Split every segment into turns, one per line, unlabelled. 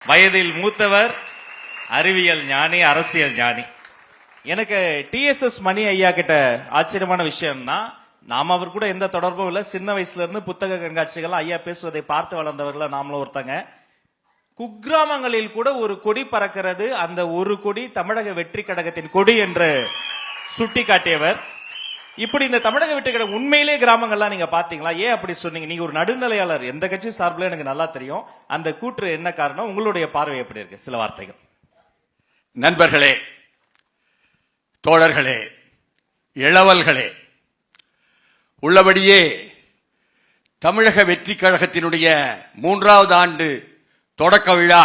வயதில் மூத்தவர், அறிவியல் ஞானி, அரசியல் ஞானி. எனக்கு டிஎஸ்எஸ் மணி ஐயா கிட்ட ஆச்சரியமான விஷயம்னா, நாம அவர் கூட எந்த தொடர்பும் இல்லை. சின்ன வயசுல இருந்து புத்தக கண்காட்சிகள் ஐயா பேசுவதை பார்த்து வளர்ந்தவர்கள நாமளும் ஒருத்தங்க. குக்கிராமங்களில் கூட ஒரு கொடி பறக்கிறது, அந்த ஒரு கொடி தமிழக வெற்றி கழகத்தின் கொடி என்று சுட்டி காட்டியவர். இப்படி இந்த தமிழக வெற்றி கழகம் உண்மையிலே கிராமங்கள்லாம் நீங்க பாத்தீங்களா? ஏன் அப்படி சொன்னீங்க? நீங்க ஒரு நடுநிலையாளர், எந்த கட்சி சார்பில் எனக்கு நல்லா தெரியும். அந்த கூற்று என்ன காரணம்? உங்களுடைய பார்வை எப்படி இருக்கு? சில வார்த்தைகள்.
நண்பர்களே, தோழர்களே, இளவல்களே, உள்ளபடியே தமிழக வெற்றி கழகத்தினுடைய 3வது ஆண்டு தொடக்க விழா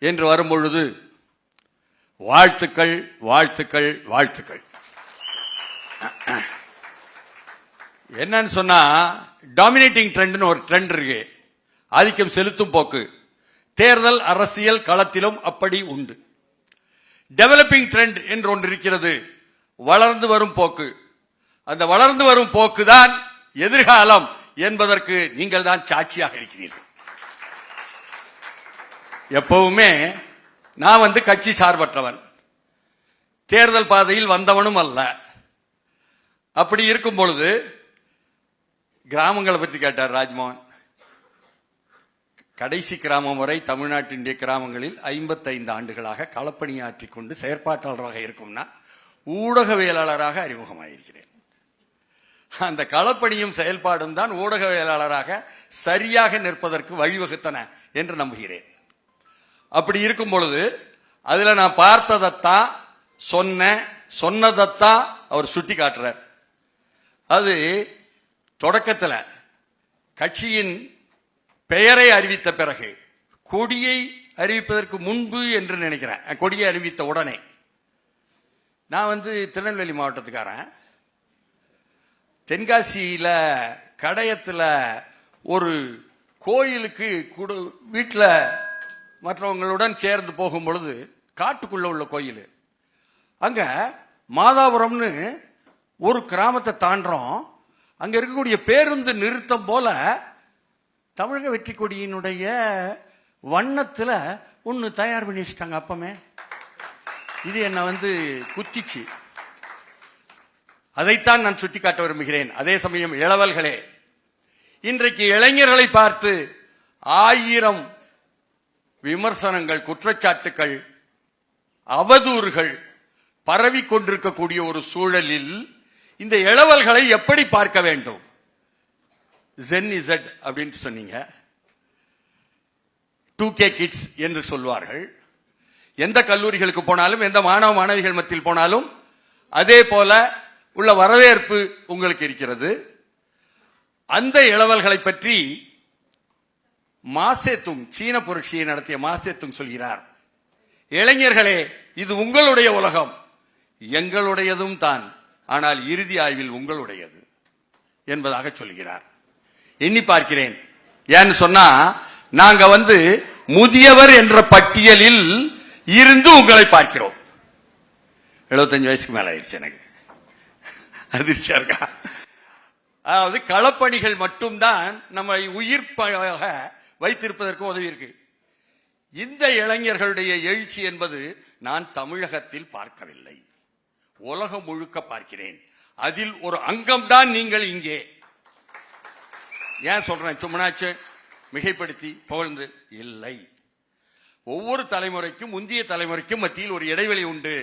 என்று வரும்பொழுது வாழ்த்துக்கள், வாழ்த்துக்கள், வாழ்த்துக்கள். என்னன்னு சொன்னா, டாமினேட்டிங் ட்ரெண்ட்னு ஒரு ட்ரெண்ட் இருக்கு, ஆதிக்கம் செலுத்தும் போக்கு. தேர்தல் அரசியல் களத்திலும் அப்படி உண்டு. டெவலப்பிங் ட்ரெண்ட் என்று ஒன்று இருக்கிறது, வளர்ந்து வரும் போக்கு. அந்த வளர்ந்து வரும் போக்கு தான் எதிர்காலம் என்பதற்கு நீங்கள் தான் சாட்சியாக இருக்கிறீர்கள். எப்பவுமே நான் கட்சி சார்பற்றவன், தேர்தல் பாதையில் வந்தவனும் அல்ல. அப்படி இருக்கும் பொழுது கிராமங்களை பற்றி கேட்டார் ராஜ்மோகன். கடைசி கிராமம் வரை தமிழ்நாட்டினுடைய கிராமங்களில் 55 ஆண்டுகளாக களப்பணியாற்றிக் கொண்டு செயற்பாட்டாளராக இருக்கும்னா ஊடகவியலாளராக அறிமுகமாயிருக்கிறேன். அந்த களப்பணியும் செயல்பாடும் தான் ஊடகவியலாளராக சரியாக நிற்பதற்கு வழிவகுத்தன என்று நம்புகிறேன். அப்படி இருக்கும் பொழுது அதுல நான் பார்த்ததைத்தான் சொன்னதைத்தான் அவர் சுட்டி காட்டுறார். அது தொடக்கத்தில் கட்சியின் பெயரை அறிவித்த பிறகு, கொடியை அறிவிப்பதற்கு முன்பு என்று நினைக்கிறேன், கொடியை அறிவித்த உடனே நான் திருநெல்வேலி மாவட்டத்துக்காரன். தென்காசியில கடையத்தில் ஒரு கோயிலுக்கு வீட்டில் மற்றவங்களுடன் சேர்ந்து போகும் பொழுது, காட்டுக்குள்ள உள்ள கோயில், அங்க மாதாபுரம்னு ஒரு கிராமத்தை தாண்டோம். அங்க இருக்கக்கூடிய பேருந்து நிறுத்தம் போல தமிழக வெற்றி கொடியினுடைய வண்ணத்துல ஒன்னு தயார் பண்ணி வச்சுட்டாங்க. அப்பமே இது என்ன குத்திச்சு. அதைத்தான் நான் சுட்டிக்காட்ட விரும்புகிறேன். அதே சமயம் இளவல்களே, இன்றைக்கு இளைஞர்களை பார்த்து 1000 விமர்சனங்கள், குற்றச்சாட்டுகள், அவதூறுகள் பரவி கொண்டிருக்கக்கூடிய ஒரு சூழலில் இந்த இளவல்களை எப்படி பார்க்க வேண்டும்? ஜென் இசட் அப்படின்னு சொன்னீங்க, 2K கிட்ஸ் என்று சொல்வார்கள். எந்த கல்லூரிகளுக்கு போனாலும், எந்த மாணவ மாணவிகள் மத்தியில் போனாலும் அதே போல உள்ள வரவேற்பு உங்களுக்கு இருக்கிறது. அந்த இளவல்களை பற்றி மாசேத்துங், சீன புரட்சியை நடத்திய மாசேத்துங் சொல்கிறார், இளைஞர்களே, இது உங்களுடைய உலகம், எங்களுடையதும் தான், ஆனால் இறுதி ஆய்வில் உங்களுடையது என்பதாக சொல்கிறார். எண்ணி பார்க்கிறேன். ஏன்னு சொன்னா, நாங்க முதியவர் என்ற பட்டியலில் இருந்து உங்களை பார்க்கிறோம். 75 வயசுக்கு மேல ஆயிடுச்சு எனக்கு. அதிர்ச்சியா இருக்கா? அதாவது களப்பணிகள் மட்டும்தான் நம்மை உயிர்ப்பாக வைத்திருப்பதற்கு உதவி இருக்கு. இந்த இளைஞர்களுடைய எழுச்சி என்பது நான் தமிழகத்தில் பார்க்கவில்லை, உலகம் முழுக்க பார்க்கிறேன். அதில் ஒரு அங்கம் தான் நீங்கள் இங்கே. ஏன் சொல்றேன்? சும்மனாச்சு மிகைப்படுத்தி புகழ்ந்து இல்லை. ஒவ்வொரு தலைமுறைக்கும் முந்தைய தலைமுறைக்கும் மத்தியில் ஒரு இடைவெளி உண்டு.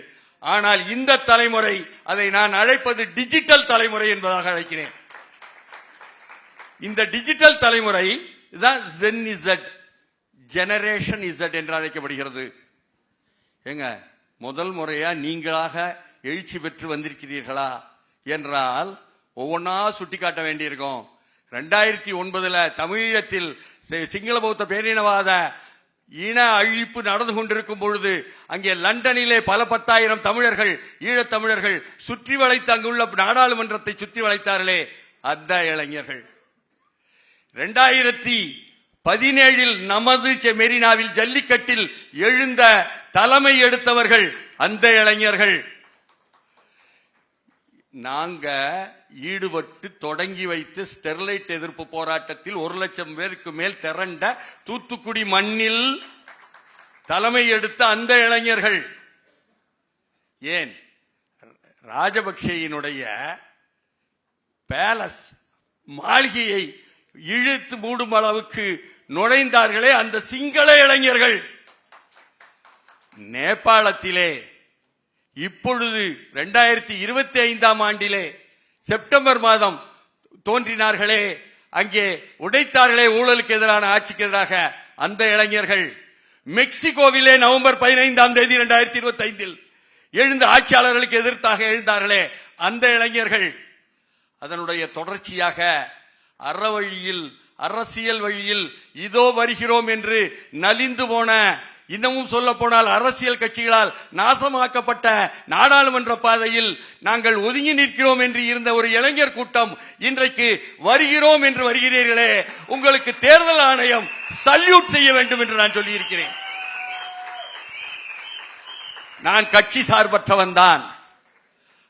ஆனால் இந்த தலைமுறை, அதை நான் அழைப்பது டிஜிட்டல் தலைமுறை என்பதாக அழைக்கிறேன். இந்த டிஜிட்டல் தலைமுறை தான் ஜென் இசட், ஜெனரேஷன் இசட் என்று அழைக்கப்படுகிறது. எங்க முதல் முறையா நீங்களாக எழுச்சி பெற்று வந்திருக்கிறீர்களா என்றால் ஒவ்வொன்னா சுட்டிக்காட்ட வேண்டியிருக்கும். 2009 தமிழீழத்தில் சிங்கள பௌத்த பேரினவாத இன அழிப்பு நடந்து கொண்டிருக்கும் பொழுது அங்கே லண்டனிலே பல 10,000 தமிழர்கள், ஈழத் தமிழர்கள் சுற்றி வளைத்து அங்குள்ள நாடாளுமன்றத்தை சுற்றி வளைத்தார்களே, அந்த இளைஞர்கள். 2017 நமது மெரினாவில் ஜல்லிக்கட்டில் எழுந்த தலைமை எடுத்தவர்கள் அந்த இளைஞர்கள். நாங்க ஈடுபட்டு தொடங்கி வைத்து ஸ்டெர்லைட் எதிர்ப்பு போராட்டத்தில் 1,00,000 பேருக்கு மேல் திரண்ட தூத்துக்குடி மண்ணில் தலைமை எடுத்த அந்த இளைஞர்கள் ஏன் ராஜபக்சேயினுடைய பேலஸ் மாளிகையை இழுத்து மூடும் அளவுக்கு நுழைந்தார்களே அந்த சிங்கள இளைஞர்கள். நேபாளத்திலே இப்பொழுது 2025ஆம் ஆண்டிலே செப்டம்பர் மாதம் தோன்றினார்களே, அங்கே உடைத்தார்களே ஊழலுக்கு எதிரான ஆட்சிக்கு எதிராக அந்த இளைஞர்கள். மெக்சிகோவிலே நவம்பர் 15ஆம் தேதி 2025 எழுந்த ஆட்சியாளர்களுக்கு எதிர்த்தாக எழுந்தார்களே அந்த இளைஞர்கள். அதனுடைய தொடர்ச்சியாக அறவழியில் அரசியல் வழியில் இதோ வருகிறோம் என்று நலிந்து போன, இன்னமும் சொல்ல போனால் அரசியல் கட்சிகளால் நாசமாக்கப்பட்ட நாடாளுமன்ற பாதையில் நாங்கள் ஒதுங்கி நிற்கிறோம் என்று இருந்த ஒரு இளைஞர் கூட்டம் இன்றைக்கு வருகிறோம் என்று வருகிறீர்களே, உங்களுக்கு தேர்தல் ஆணையம் சல்யூட் செய்ய வேண்டும் என்று நான் சொல்லியிருக்கிறேன். நான் கட்சி சார்பற்றவன் தான்,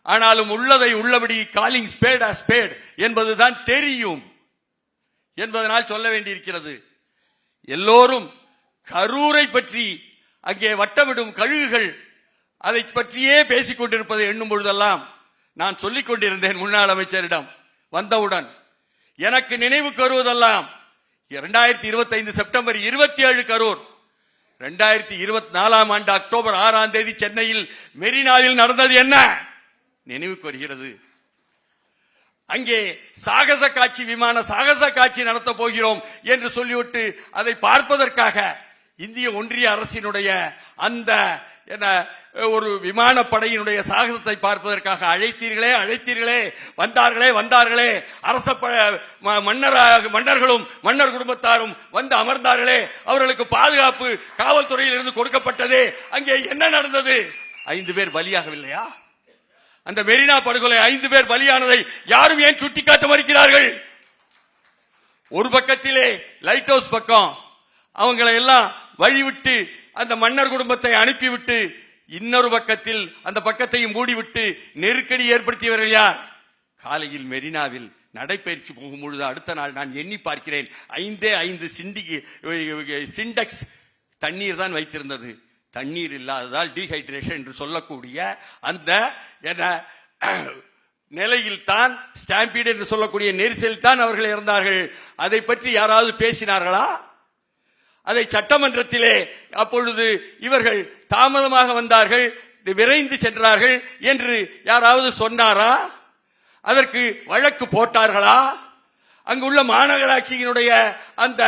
ஆனாலும் உள்ளதை உள்ளபடி காலிங் ஸ்பேட் அ ஸ்பேட் என்பதுதான் தெரியும் என்பதனால் சொல்ல வேண்டியிருக்கிறது. எல்லோரும் கரூரை பற்றி அங்கே வட்டமிடும் கழுகுகள் அதை பற்றியே பேசிக் கொண்டிருப்பதை எண்ணும் பொழுதெல்லாம் நான் சொல்லிக் கொண்டிருந்தேன் முன்னாள் அமைச்சரிடம். வந்தவுடன் எனக்கு நினைவுக்கு வருவதெல்லாம் 2025 செப்டம்பர் 27 கரூர், 2024ஆம் ஆண்டு அக்டோபர் 6ஆம் தேதி சென்னையில் மெரினாவில் நடந்தது என்ன நினைவுக்கு வருகிறது. அங்கே சாகச காட்சி, விமான சாகச காட்சி நடத்த போகிறோம் என்று சொல்லிவிட்டு அதை பார்ப்பதற்காக இந்திய ஒன்றிய அரசினுடைய அந்த ஒரு விமானப்படையினுடைய சாகசத்தை பார்ப்பதற்காக அழைத்தீர்களே, வந்தார்களே அரச மன்னர்களும் மன்னர் குடும்பத்தாரும் வந்து அமர்ந்தார்களே, அவர்களுக்கு பாதுகாப்பு காவல்துறையில் இருந்து கொடுக்கப்பட்டதே. அங்கே என்ன நடந்தது? 5 பேர் பலியாகவில்லையா? அந்த மெரினா படுகொலை 5 பேர் பலியானதை யாரும் ஏன் சுட்டிக்காட்ட மறுக்கிறார்கள்? ஒரு பக்கத்திலே லைட் ஹவுஸ் பக்கம் அவங்களை எல்லாம் வழிவிட்டு அந்த மன்னர் குடும்பத்தை அனுப்பிவிட்டு, இன்னொரு பக்கத்தில் அந்த பக்கத்தையும் மூடிவிட்டு நெருக்கடி ஏற்படுத்தியவர்கள் யார்? காலையில் மெரினாவில் நடைபயிற்சி போகும்பொழுது அடுத்த நாள் நான் எண்ணி பார்க்கிறேன், 5 சிண்டெக்ஸ் தண்ணீர் தான் வைத்திருந்தது. தண்ணீர் இல்லாததால் டீஹைட்ரேஷன் என்று சொல்லக்கூடிய அந்த நிலையில் தான், ஸ்டாம்பீடு என்று சொல்லக்கூடிய நெரிசலில் தான் அவர்கள் இறந்தார்கள். அதை பற்றி யாராவது பேசினார்களா? அதை சட்டமன்றத்திலே அப்பொழுது இவர்கள் தாமதமாக வந்தார்கள், விரைந்து சென்றார்கள் என்று யாராவது சொன்னாரா? அதற்கு வழக்கு போட்டார்களா? அங்குள்ள மாநகராட்சியினுடைய அந்த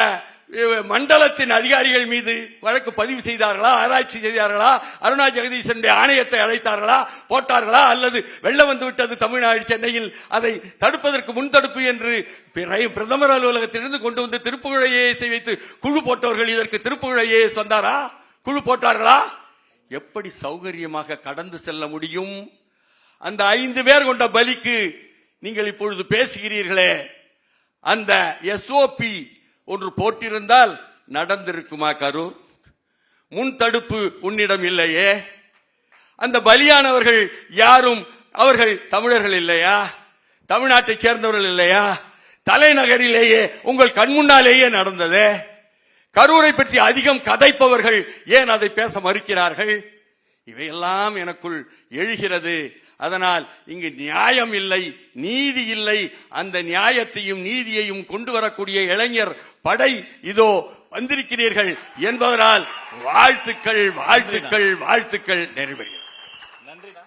மண்டலத்தின் அதிகாரிகள் மீது வழக்கு பதிவு செய்தார்களா? ஆராய்ச்சி செய்தார்களா? அருணா ஜெகதீசனுடைய ஆணையத்தை அழைத்தார்களா? போட்டார்களா? அல்லது வெள்ளம் வந்து விட்டது தமிழ்நாடு, சென்னையில் அதை தடுப்பதற்கு முன்தடுப்பு என்று பிரதமர் அலுவலகத்திலிருந்து கொண்டு வந்து திருப்புகழ் ஐஏஎஸ் வைத்து குழு போட்டவர்கள் இதற்கு திருப்புகழ் ஐஏஎஸ் வந்தாரா? குழு போட்டார்களா? எப்படி சௌகரியமாக கடந்து செல்ல முடியும்? அந்த 5 பேர் கொண்ட பலிக்கு நீங்கள் இப்பொழுது பேசுகிறீர்களே, அந்த எஸ்ஓபி ஒன்று போட்டிருந்தால் நடந்திருக்குமா? கரூர் முன் தடுப்பு உன்னிடம் இல்லையே. அந்த பலியானவர்கள் யாரும் அவர்கள் தமிழர்கள் இல்லையா? தமிழ்நாட்டை சேர்ந்தவர்கள் இல்லையா? தலைநகரிலேயே உங்கள் கண்முன்னாலேயே நடந்தது. கரூரை பற்றி அதிகம் கதைப்பவர்கள் ஏன் அதை பேச மறுக்கிறார்கள்? இவையெல்லாம் எனக்குள் எழுகிறது. அதனால் இங்கு நியாயம் இல்லை, நீதி இல்லை. அந்த நியாயத்தையும் நீதியையும் கொண்டு வரக்கூடிய இளைஞர் படை இதோ வந்திருக்கிறீர்கள் என்பதனால் வாழ்த்துக்கள், வாழ்த்துக்கள், வாழ்த்துக்கள் நிறைவேறுகிறது.
நன்றிண்ணா.